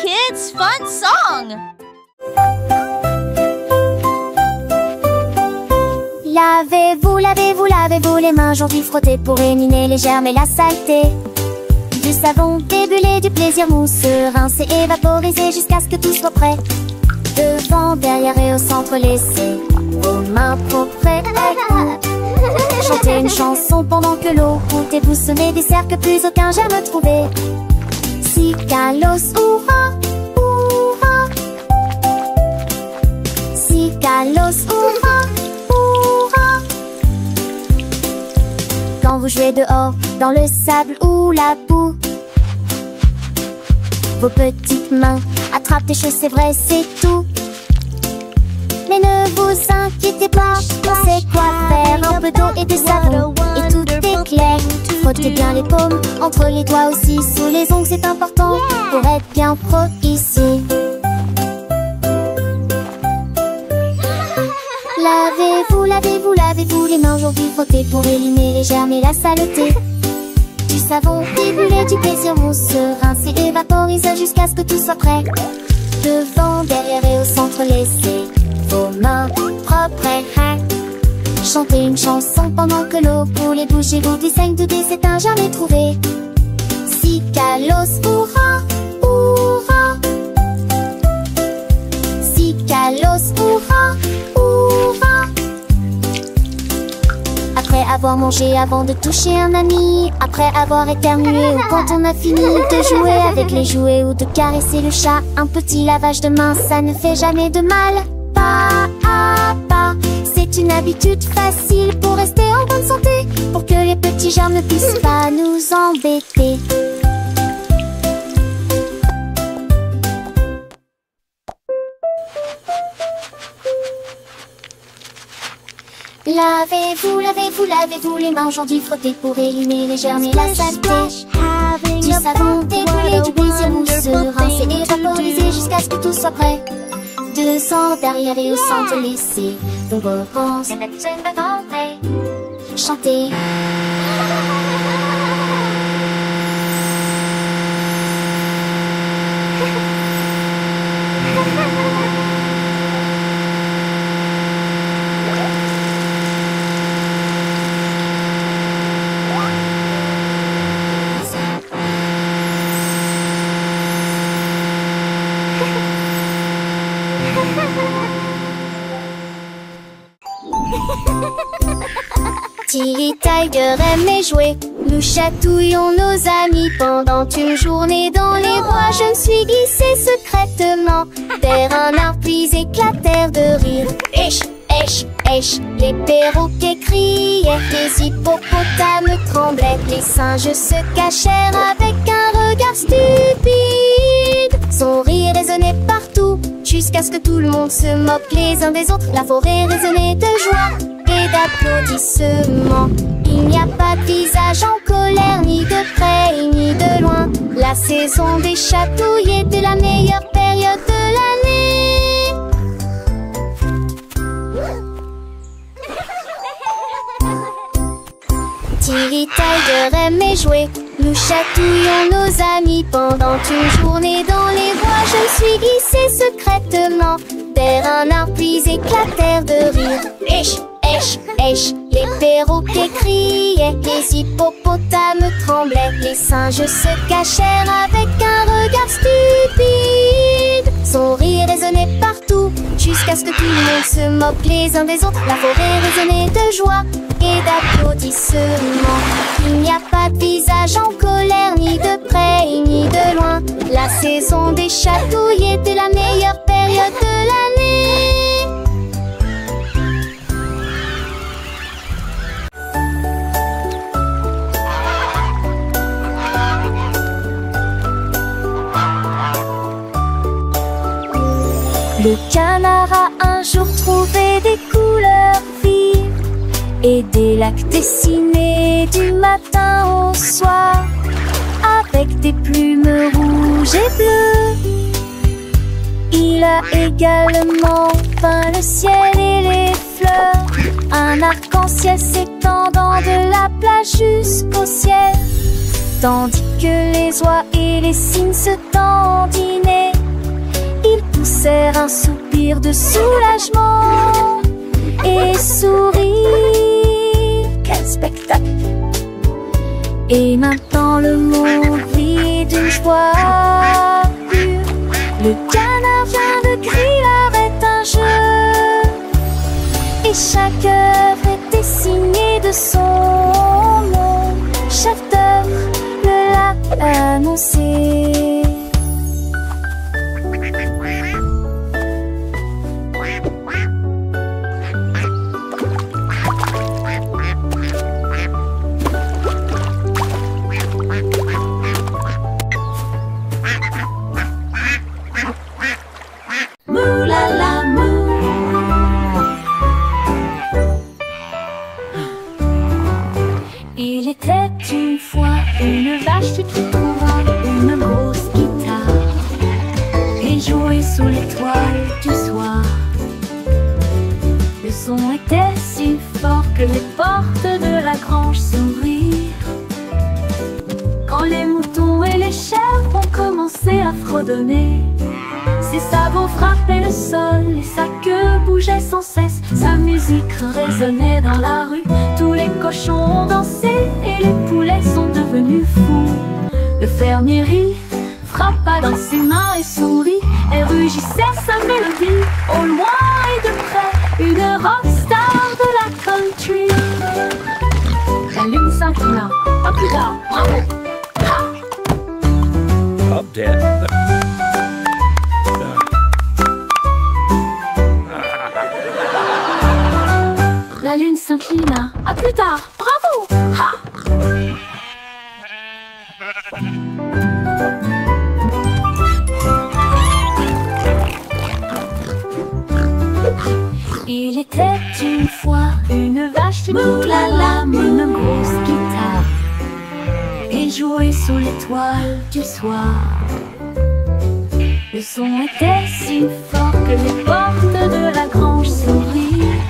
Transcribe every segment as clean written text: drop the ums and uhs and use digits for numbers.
kids' fun song! Lavez-vous, lavez-vous, lavez-vous les mains aujourd'hui frottez pour éliminer les germes et la saleté. Du savon débulé, du plaisir mousseux, rincez et vaporisez jusqu'à ce que tout soit prêt. Devant, derrière et au centre, laissez vos mains propres et chantez une chanson pendant que l'eau coule et vous semez des cercles que plus aucun germe trouvé. Si Kalos, hurrah, hurrah. Si Kalos, hurrah, hurrah. Quand vous jouez dehors, dans le sable ou la boue, vos petites mains attrapent des choses, c'est vrai, c'est tout. Mais ne vous inquiétez pas, on sait quoi faire. Un peu d'eau et de savon, et tout est clair. Frottez bien les paumes, entre les doigts aussi. Sous les ongles, c'est important pour être bien pro ici. Lavez-vous, lavez-vous, lavez-vous les mains aujourd'hui frottez pour éliminer les germes et la saleté. Du savon débulé, du plaisir mousseux, rincez et vaporisez jusqu'à ce que tout soit prêt. Devant, derrière et au centre, laissez vos mains propres et chantez une chanson pendant que l'eau coule et bougez-vous du saigne de dé, c'est un jamais trouvé. Si Kalos, hurrah, hurrah. Si Kalos, hurrah, hurrah. Après avoir mangé, avant de toucher un ami, après avoir éternué ou quand on a fini de jouer avec les jouets ou de caresser le chat, un petit lavage de main, ça ne fait jamais de mal. Pas à pas, c'est une habitude facile pour rester en bonne santé, pour que les petits germes ne puissent pas nous embêter. Lavez-vous, lavez-vous, lavez-vous les mains aujourd'hui frottez pour éliminer les germes et la saleté. Du savon débulé, du plaisir mousseux, rincez et vaporisez jusqu'à ce que tout soit prêt. Devant, derrière et au centre, laissez vos réponses chantez. Tilly Tiger aime jouer, nous chatouillons nos amis pendant une journée dans les bois. Je me suis glissée secrètement vers un arbre puis éclatèrent de rire. Esh, esh, esh, les perroquets criaient, les hippopotames tremblaient, les singes se cachèrent avec un regard stupide. Son rire résonnait partout, jusqu'à ce que tout le monde se moque les uns des autres. La forêt résonnait de joie et d'applaudissements. Il n'y a pas de visage en colère, ni de près ni de loin. La saison des chatouilles était la meilleure période de l'année. Tilly Tiger aimait jouer, nous chatouillons nos amis pendant une journée dans les bois. Je me suis glissée secrètement vers un arbre puis éclatèrent de rire. Esh, esh, esh, les perroquets criaient, les hippopotames tremblaient, les singes se cachèrent avec un regard stupide. Son rire résonnait partout, jusqu'à ce que tout le monde se moque les uns des autres. La forêt résonnait de joie et d'applaudissements. Il n'y a pas de visage en colère, ni de près ni de loin. La saison des chatouilles était la meilleure période de l'année. Le canard a un jour trouvé des couleurs vives et des lacs dessinés du matin au soir, avec des plumes rouges et bleues. Il a également peint le ciel et les fleurs, un arc-en-ciel s'étendant de la plage jusqu'au ciel. Tandis que les oies et les cygnes se dandinaient, ils poussèrent un soupir de soulagement et sourirent. Quel spectacle! Et maintenant le monde vit d'une joie pure. Le canard vient de crier arrête un jeu, et chaque œuvre était signée de son nom. Chef d'œuvre le l'a annoncé. Il était une fois une vache qui trouva une grosse guitare et jouait sous l'étoile du soir. Le son était si fort que les portes de la grange s'ouvrirent. Quand les moutons et les chèvres ont commencé à fredonner, ses sabots frappaient le sol et sa queue bougeait sans cesse. Sa musique résonnait dans la rue, tous les cochons ont dansé et les poulets sont devenus fous. Le fermier rit, frappa dans ses mains et sourit et rugissait sa mélodie. Au loin et de près, une rockstar de la country. La lune s'inclina, pas plus tard, bravo! Up, Dad. La lune s'inclina. À plus tard. Bravo! Ha! Il était une fois une vache qui moulala, une grosse guitare et jouait sous l'étoile du soir. Le son était si fort que les portes de la grange s'ouvrirent.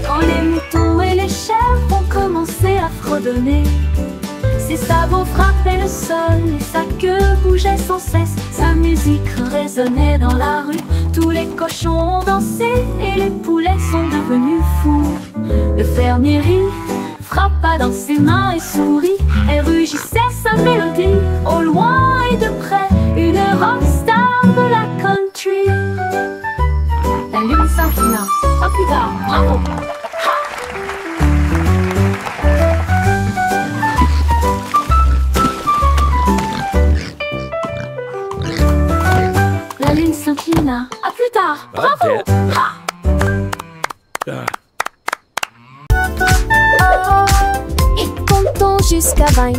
Quand les moutons et les chèvres ont commencé à fredonner, ses sabots frappaient le sol et sa queue bougeait sans cesse. Sa musique résonnait dans la rue, tous les cochons ont dansé et les poulets sont devenus fous. Le fermier rit, frappa dans ses mains et sourit et rugissait sa mélodie. Au loin et de près, une rockstar de la country. La lune s'inclina. À plus tard. Bravo! La lune s'inclina. À plus tard. Bravo! Ha! Et comptons jusqu'à 20.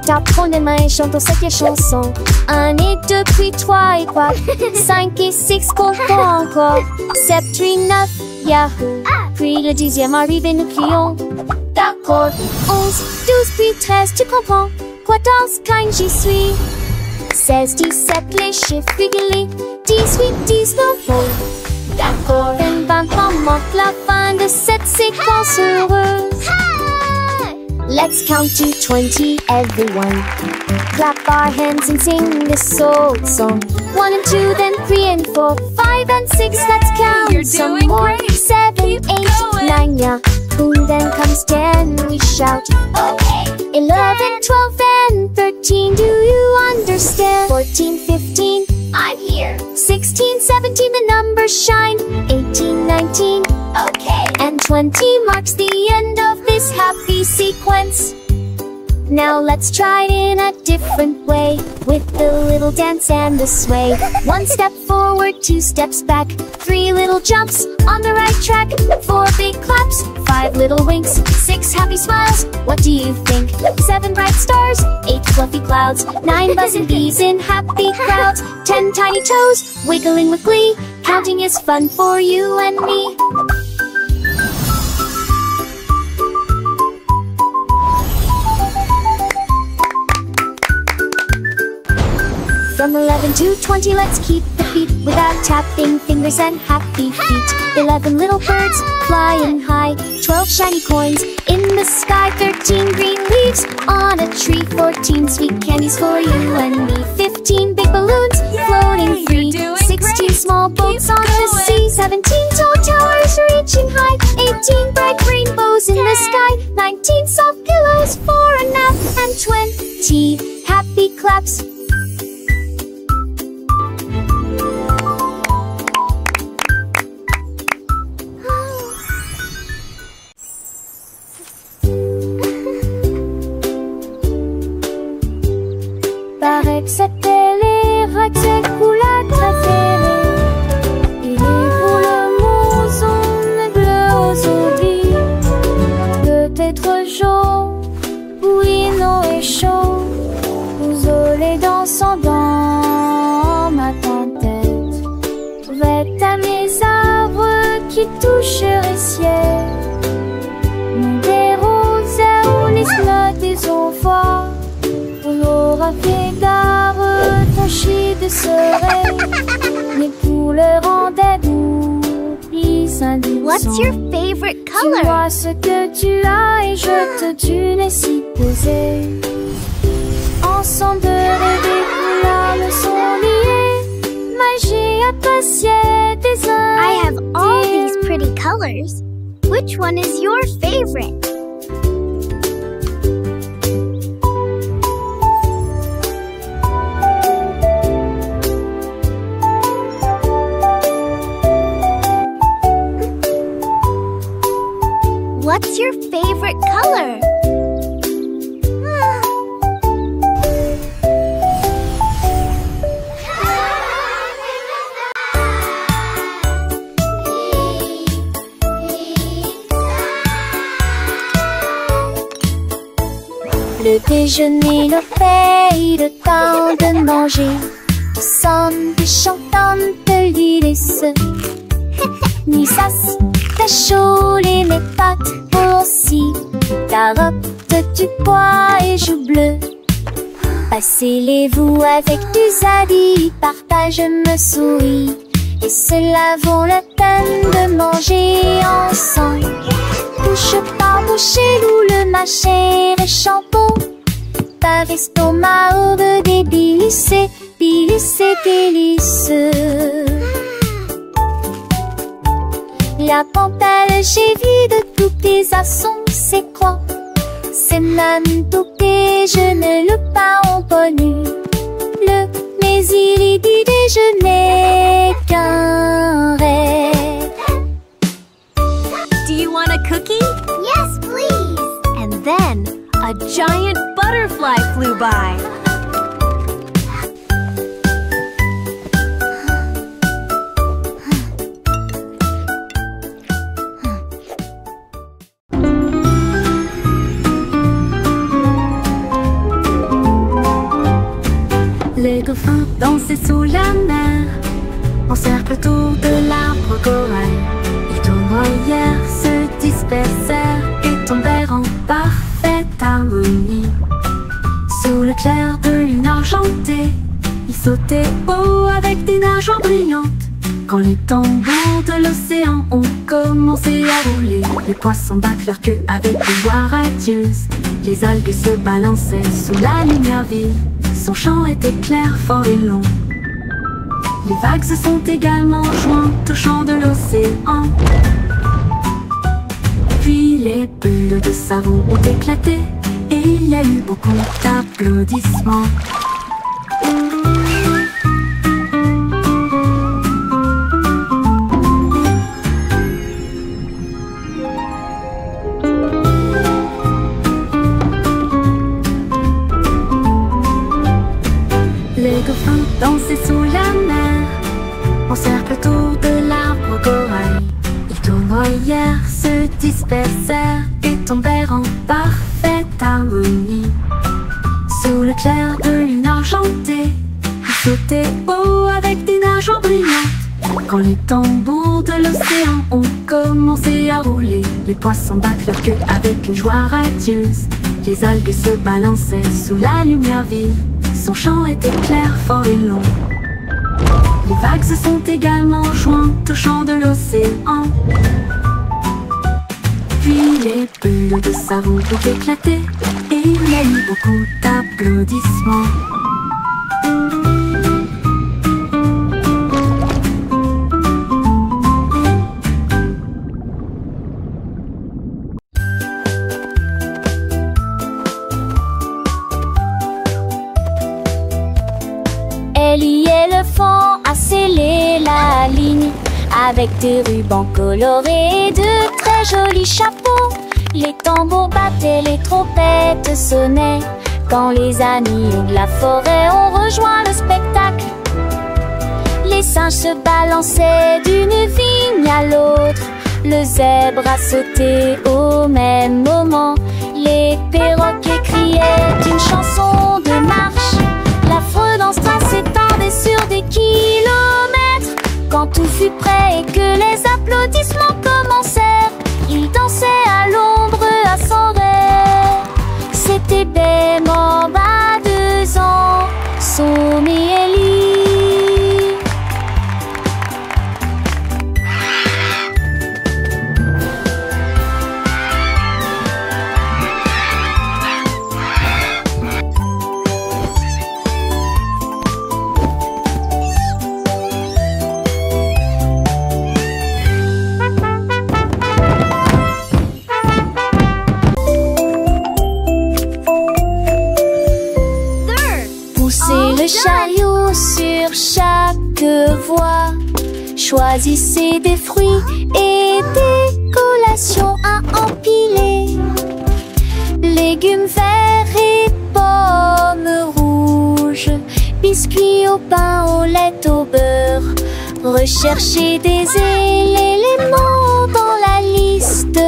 T'apprends les mains et chantons cette chanson. 1 et 2 puis 3 et 4. 5 et 6 comptons encore. 7 puis 9, yahoo. Puis le 10e arrivé nous crions. D'accord. 11, 12 puis 13 tu comprends. 14, 15 j'y suis. 16, 17 les chiffres réguliers. 18, 19 d'accord. 20 montre la fin de cette séquence heureuse. Let's count to 20, everyone. Clap our hands and sing this old song. 1 and 2, then 3 and 4, 5 and 6. Let's count You're some doing more. great. 7, Keep 8, going. 9, yeah. Then comes 10, we shout. Okay. 11, 12, and 13. Do you understand? 14, 15. I'm here. 16, 17, the numbers shine. 18, 19. Okay. And 20 marks the end of this happy sequence. Now let's try it in a different way, with the little dance and the sway. 1 step forward, 2 steps back, 3 little jumps on the right track, 4 big claps, 5 little winks, 6 happy smiles. What do you think? 7 bright stars, 8 fluffy clouds, 9 buzzing bees in happy crowds, 10 tiny toes wiggling with glee. Counting is fun for you and me. From 11 to 20, let's keep the beat without tapping fingers and happy feet. 11 little birds flying high, 12 shiny coins in the sky, 13 green leaves on a tree, 14 sweet candies for you and me, 15 big balloons floating free, 16 small boats on the sea, 17 tall towers reaching high, 18 bright rainbows in the sky, 19 soft pillows for a nap, and 20 happy claps. Paraît que c'était les racks couleurs préférées. Et les boules moussons bleues aux oublis. Peut-être jaune, bouillonnant et chaud. Pousolé dansant dans ma tête. Vête à mes arbres qui toucheraient ciel. Des roses ou les notes des enfants. L'aura fait d'arbres tachés de soleil. Les couleurs rendaient d'oubli indulgents. What's your favorite Tu color? vois ce que tu as et je te tue si posé. Ensemble de rêver, couleurs me sont liées. Magie appréciée des uns. I have all these pretty colors. Which one is your favorite? What's your favorite color? Le déjeuner, le fait, le temps de manger. Ensemble chantant de l'hélice. Ni sas, ta chaud, les mes pâtes aussi. Carottes, du pois et joues bleues. Passez-les-vous avec du zadie, partage me souris. Et cela vaut la peine de manger ensemble. Bouche par bouche, loup, le mâcher et shampoo. Par estomac, aube des délices, délices. La pantale, j'ai vu de tous tes assons, c'est quoi? C'est même tout que je ne le pas connu. Mais il est du déjeuner qu'un rêve. Do you want a cookie? Yes, please. And then a giant butterfly flew by. Les dauphins dansaient sous la mer, en cercle autour de l'arbre corail. Ils tournoyèrent, se dispersèrent et tombèrent en parfaite harmonie. Sous le clair de lune argentée, ils sautaient haut avec des nageoires brillantes. Quand les tambours de l'océan ont commencé à rouler, les poissons battent leur queue avec une voix radieuse. Les algues se balançaient sous la lumière vive. Son chant était clair, fort et long. Les vagues se sont également jointes au chant de l'océan. Puis les bulles de savon ont éclaté et il y a eu beaucoup d'applaudissements. Les dauphins dansaient sous la mer, en cercle autour de l'arbre corail. Ils tournoyèrent, se dispersèrent et tombèrent en parfaite harmonie. Sous le clair de lune argentée, ils sautaient haut avec des nageoires brillantes. Quand les tambours de l'océan ont commencé à rouler, les poissons battent leur queue avec une joie radieuse. Les algues se balançaient sous la lumière vive. son chant était clair, fort et long. Les vagues se sont également jointes au chant de l'océan. Puis les bulles de savon ont éclaté et il y a eu beaucoup d'applaudissements. Elle y est le fond à sceller la ligne avec des rubans colorés et de très jolis chapeaux. Les tambours battaient, les trompettes sonnaient quand les amis de la forêt ont rejoint le spectacle. Les singes se balançaient d'une vigne à l'autre. Le zèbre a sauté au même moment. Les perroquets criaient une chanson de marche. L'affreux dans ce train s'étendait sur des kilomètres. Quand tout fut prêt et que les applaudissements commencèrent, il dansait à l'ombre à son rêve. C'était Bemba, 2 ans, Somi et Ellie. Le chariot sur chaque voie. Choisissez des fruits et des collations à empiler. Légumes verts et pommes rouges. Biscuits au pain, au lait, au beurre. Recherchez des éléments dans la liste.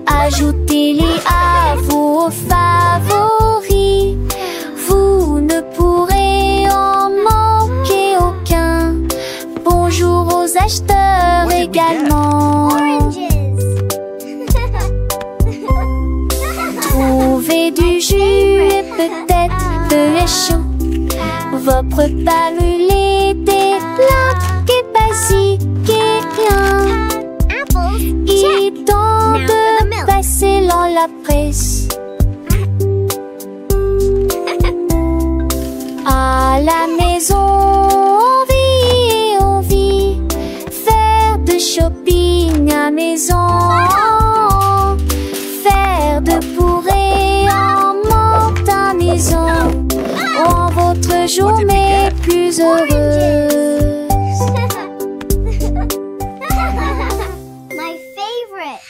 Ajoutez-les à vos favoris. Vous ne pourrez en manquer aucun. Bonjour aux acheteurs également. Trouvez du jus et peut-être de chaud. Vos repas brûlés, des plats et basiques et rien. Il est temps de passer dans la presse. À la maison, on vit, faire de shopping à maison, faire de bourrée en menthe à maison, rend votre journée plus heureuse. My favorite.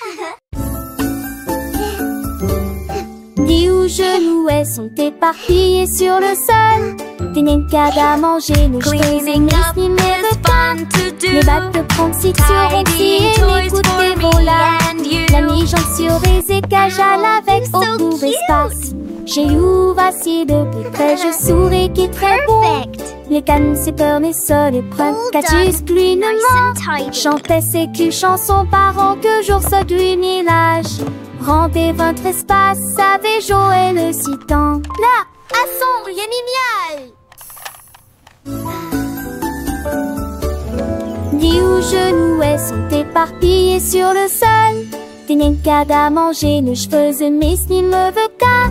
Dix genoux sont éparpillés sur le sol. Des nincades à manger, nos cheveux et nos les bacs de prendre si sur et l'écouter vola. La mi-jambe sur des écages à avec au court espace. J'ai eu voici de plus près, je souris qui est très bon. Les cannes, c'est peur, mais sol et preuve. Catus, pluie, ne ment. Chantait ses culs chansons par an que jour saute du village. Rendez votre espace, savez Joël le citant. Là, à son yémimial. Dix genoux sont éparpillés sur le sol. Des nincades à manger, nos cheveux mais ni me veut qu'à.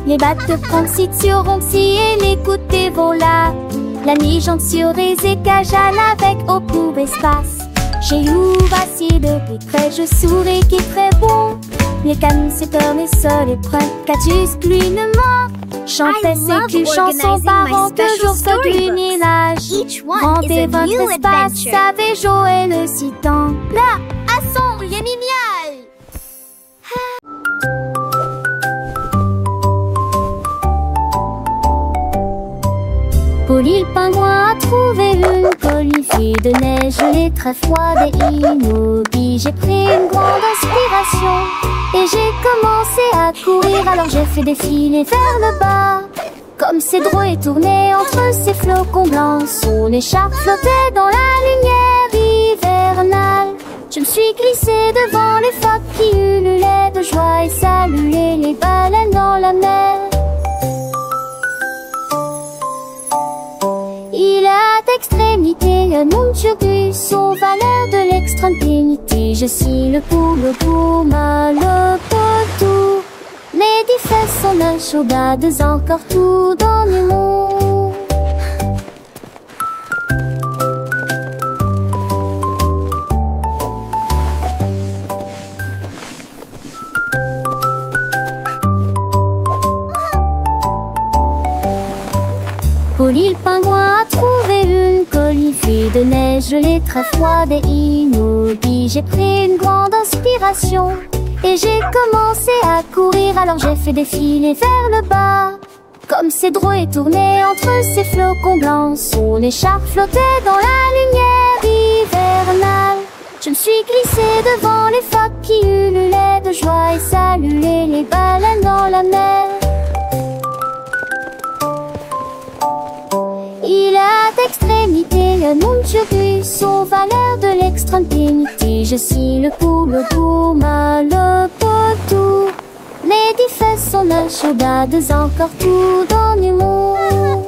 Les battes de prendre si sur si et l'écouter vola. La mi-jambe sur des écages à avec au court espace. J'ai eu voici de plus près, je souris qui est très bon. Les cannes, c'est peur, mais sol et preuve. Catus, pluie, ne ment. Chantait ses culs chansons par an que jour saute du village. Rendez votre espace, savez Joël le citant. Là, à son yémimial. Polly le pingouin a trouvé une colifie de neige. Les très froide et immobile. J'ai pris une grande inspiration et j'ai commencé à courir. Alors j'ai fait défiler vers le bas. Comme c'est drôle et tourné entre ces flocons blancs. Son écharpe flottait dans la lumière hivernale. Je me suis glissée devant les phoques qui ululaient de joie et saluaient les baleines dans la mer. extrémité, un monde surplus aux valeurs de l'extrême-pénité. Je suis le pour le gourmand, le potou. Les 10 fesses sont la chaudade, encore tout dans le monde. Polly le pingouin a trouvé une colifée de neige gelée très froide et immobile. J'ai pris une grande inspiration et j'ai commencé à courir. Alors j'ai fait défiler vers le bas. Comme ces drôles tournaient entre ces flocons blancs, son écharpe flottait dans la lumière hivernale. Je me suis glissée devant les phoques qui ululaient de joie et saluaient les baleines dans la mer. Il a d'extrémité, un monde surplus aux valeurs de l'extrême-pénité. Je suis le pour le gourmand, le potou. Les 10 fesses sont la chaudade, encore tout dans le monde.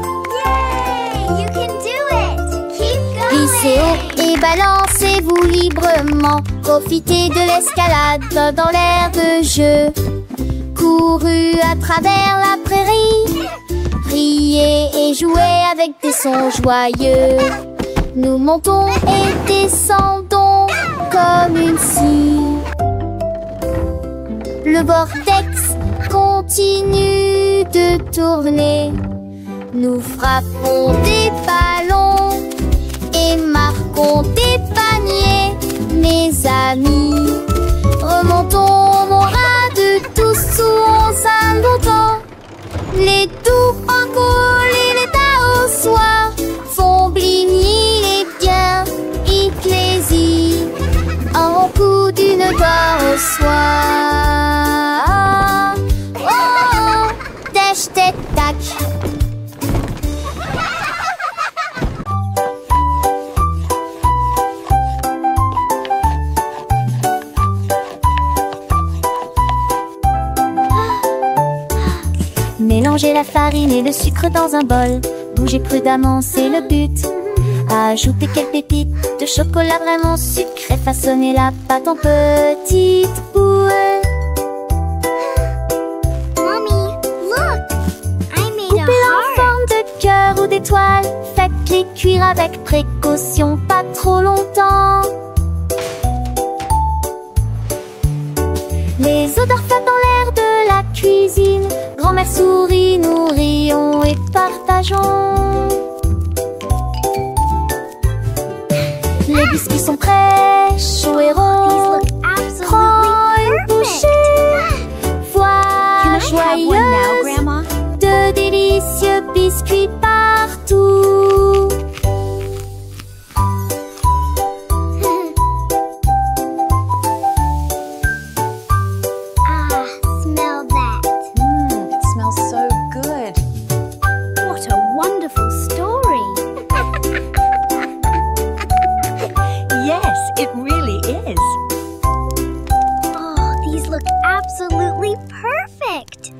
Yay! You can do it! Keep going! Glissez haut et balancez-vous librement. Profitez de l'escalade dans l'air de jeu. Courez à travers la prairie. Riez et jouez avec des sons joyeux. Nous montons et descendons comme une scie. Le vortex continue de tourner. Nous frappons des ballons et marquons des paniers, mes amis. Remontons mon rat de tous sous un bouton. Les doux encoulent et les tas au soir font bligner les biens éclaircis en coup d'une gloire au soir. Oh, oh, tèche, tête, tac. Mélangez la farine et le sucre dans un bol. Bougez prudemment, c'est le but. Ajoutez quelques pépites de chocolat vraiment sucré. Façonnez la pâte en petites boules. Mommy, look! I made a Coupez-la en heart. forme de cœur ou d'étoile. Faites-les cuire avec précaution, pas trop longtemps. Les odeurs flottent dans l'air de la cuisine. Grand-mère sourit, nous rions et partageons. Les biscuits sont prêts, chauds et These ronds. look Prends une absolutely bouchée. perfect. Vois Can I have one now, joyeuse Grandma? de délicieux biscuits partout. Ah, smell that. It smells so good. What a wonderful story. Yes, it really is. Oh, these look absolutely perfect.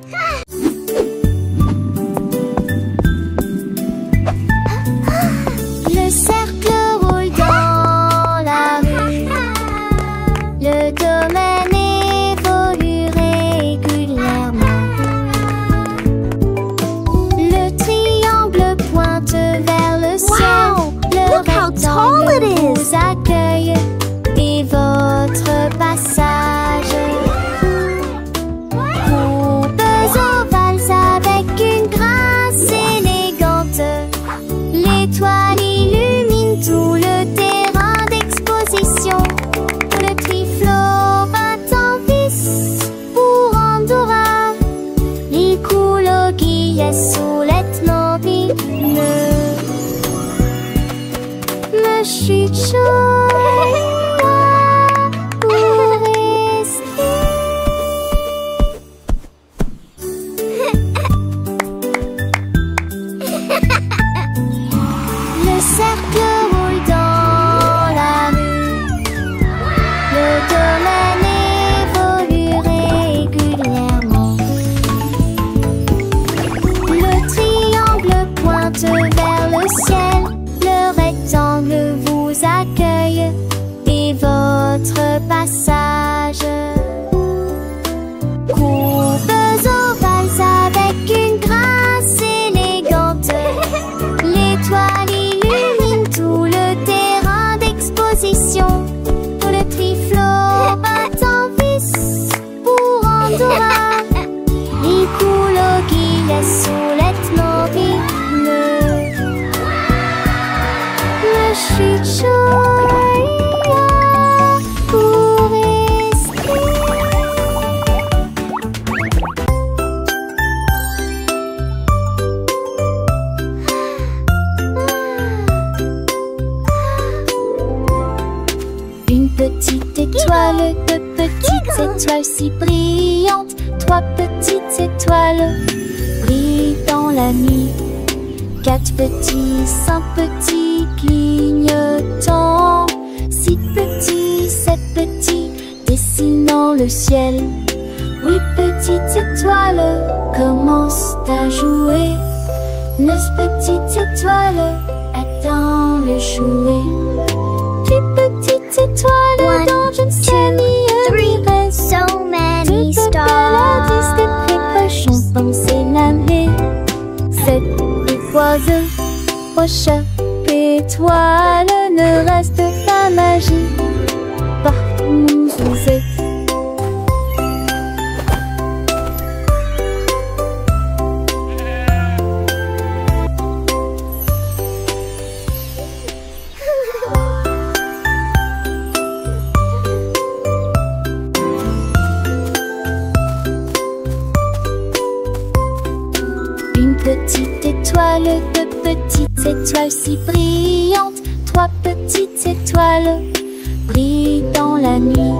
passion. Le triflo est en vis pour Andorra. L'écologie laisse soulette mobile. Le chucho pour rester. Une petite étoile, deux petites étoiles si brillantes, trois petites étoiles brillent dans la nuit. Quatre petits, cinq petits clignotants, six petits, sept petits dessinant le ciel. Huit petites étoiles commencent à jouer. Neuf petites étoiles attendent le jouet. Plus petites étoiles dont je ne sais ni reste. So many Deux paladis de précochons danser l'année. Sept oiseaux, rochers, étoiles, ne reste pas magie partout où vous êtes. Une petite étoile, deux petites étoiles si brillantes, trois petites étoiles brillent dans la nuit.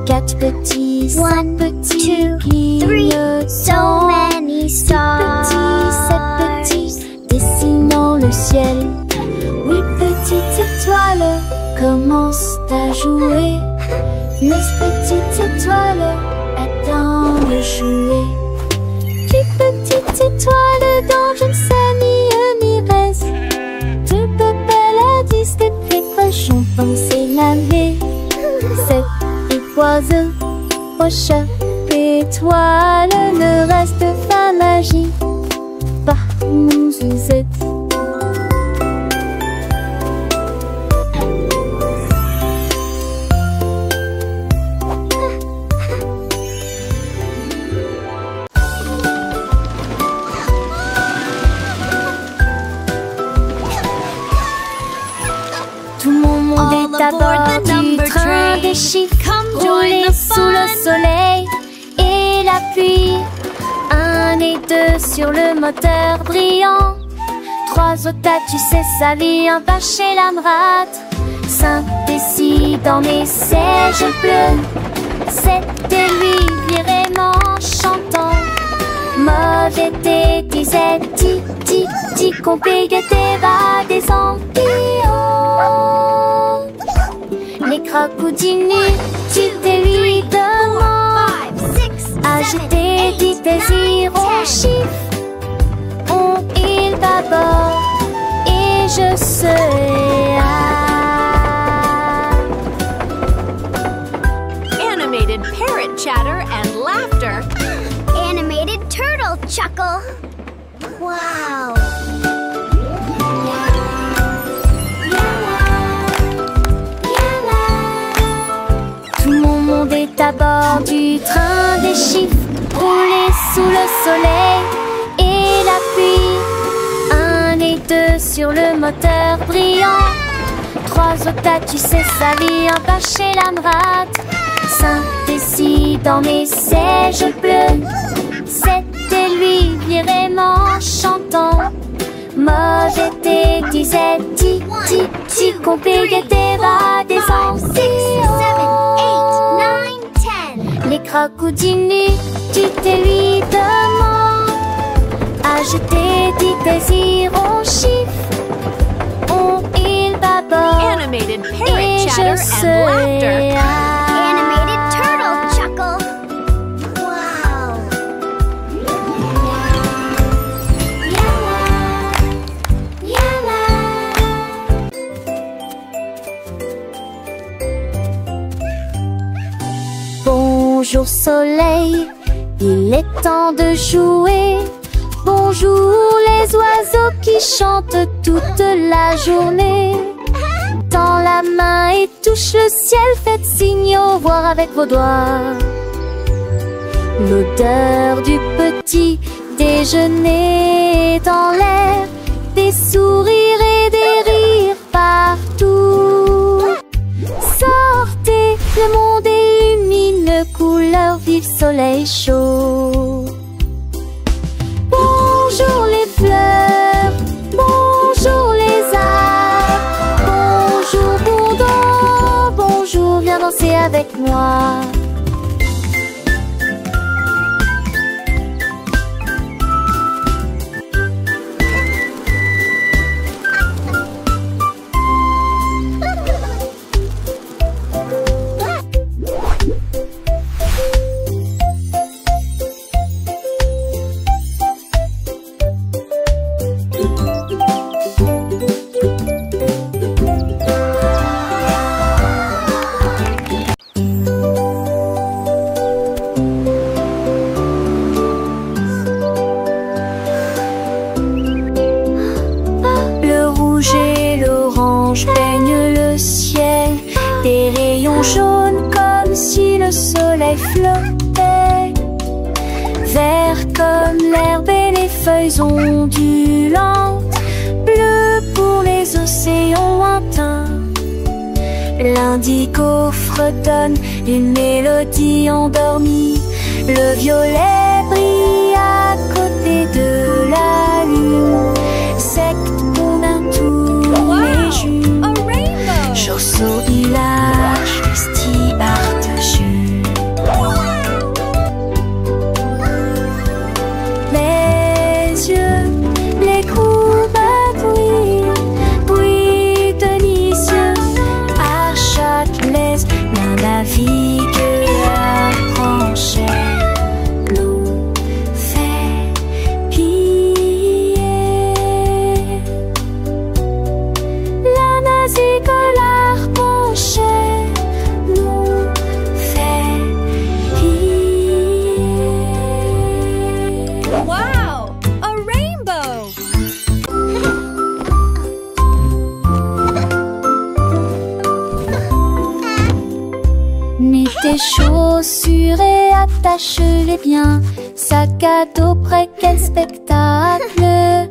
Quatre petits, cinq petits clignotants, So many six stars. petits, sept petits dessinant le ciel. Huit petites étoiles commencent à jouer. Neuf petites étoiles attendent le jouet. Plus petites étoiles dont je ne sais ni reste. Deux paladis de précochons danser l'année. Sept oiseaux, rochers, étoiles, ne reste pas magie partout où vous êtes. Tout mon monde est à bord du train des chiffres, roulé sous le soleil et la pluie. Un et deux sur le moteur brillant. Trois au tas, tu sais sa vie, un pas chez l'amrate. Cinq et six dans mes sièges bleus. Sept et lui virément chantant. Mauvais thé, disait ti, ti, ti, qu'on paye des va des ampillons. Les cracoudinus, tu te lui demandes. Agiter, dit désir, on chiffre. On il bâbord et je serai Animated parrot chatter and laughter. Animated turtle chuckle. Wow. Tout mon monde est à bord du train des chiffres, roulé sous le soleil et la pluie. Un et deux sur le moteur brillant. Trois au tas, tu sais sa vie, un pas chez l'amrate. Cinq et six dans mes sièges bleus. Sept et lui virément chantant. Mauvais thé, disait ti, ti, ti, qu'on paye des va des ampillons. Les cracoudinus, tu te lui demandes. Agiter, dit désir, on chiffre. On il bâbord Animated et parrot je chatter and serai laughter. Animated turtle chuckle. Wow. Bonjour soleil, il est temps de jouer. Bonjour les oiseaux qui chantent toute la journée. Tends la main et touche le ciel, faites signe au revoir avec vos doigts. L'odeur du petit déjeuner dans l'air, des sourires et des rires partout. Sortez, le monde illumine, couleur vive, soleil chaud. Bonjour les fleurs, bonjour les arbres, bonjour bourdon, bonjour, viens danser avec moi. Peigne le ciel, des rayons jaunes comme si le soleil flottait. Vert comme l'herbe et les feuilles ondulantes, bleu pour les océans lointains. L'indigo fredonne une mélodie endormie, le violet brille à côté de la lune. Secte pour un tour les jumes, Chaussot village, Stibartjus. Les yeux, les courbes bruit délicieux. À Châtelet, l'un navigue à Franchère, nous fait piller. La navigue Wow! A rainbow! Mets tes chaussures et attache-les bien. Sac à dos prêt, quel spectacle!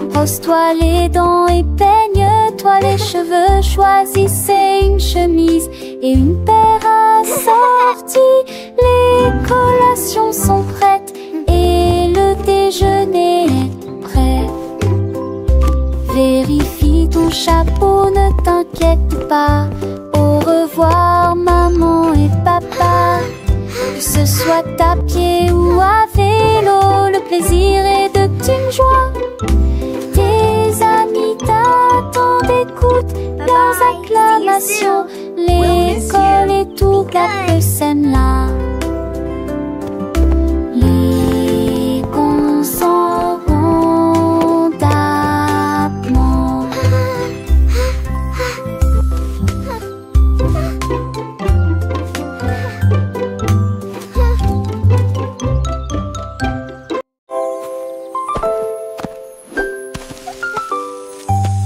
Brosse-toi les dents et peigne-toi les cheveux. Choisissez une chemise et une paire assortie. Les collations sont prêtes et le déjeuner est prêt. Vérifie ton chapeau, ne t'inquiète pas. Au revoir maman et papa. Que ce soit à pied ou à vélo, le plaisir est de une joie. Tes amis t'attendent, écoute leurs acclamations. L'école et toute la scène là. Les cons s'en vont d'abord.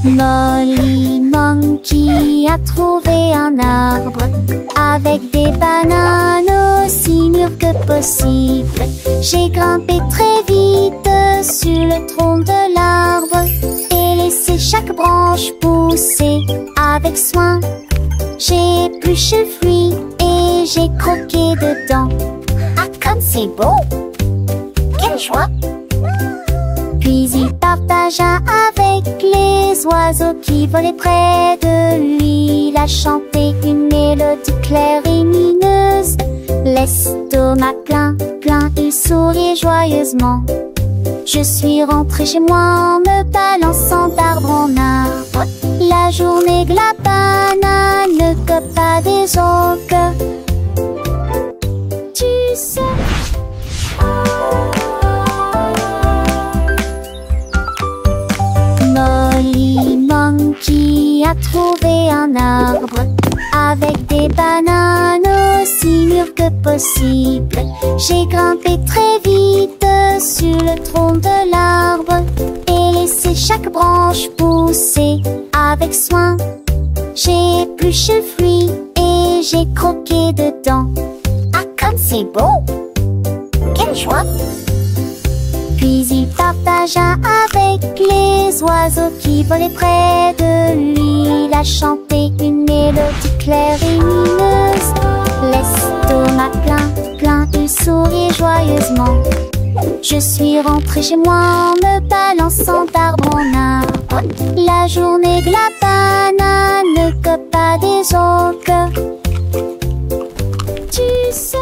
Molly Monkey a trouvé un arbre avec des bananes aussi mûres que possible. J'ai grimpé très vite sur le tronc de l'arbre et laissé chaque branche pousser avec soin. J'ai épluché le fruit et j'ai croqué dedans. Ah, comme c'est beau! Quelle joie! Puis il partagea avec les oiseaux qui volaient près de lui. Il a chanté une mélodie claire et lumineuse. L'estomac plein, plein, il souriait joyeusement. Je suis rentrée chez moi en me balançant d'arbre en arbre. La journée de la banane ne cope pas des autres. Tu sais... Molly Monkey a trouvé un arbre avec des bananes aussi mûres que possible. J'ai grimpé très vite sur le tronc de l'arbre et laissé chaque branche pousser avec soin. J'ai épluché le fruit et j'ai croqué dedans. Ah, comme c'est beau! Quelle joie! Puis il partagea avec les oiseaux qui volaient près de lui. Il a chanté une mélodie claire et lumineuse. L'estomac plein, il sourit joyeusement. Je suis rentrée chez moi en me balançant d'arbre en arbre. La journée de la banane que pas des autres. Tu sais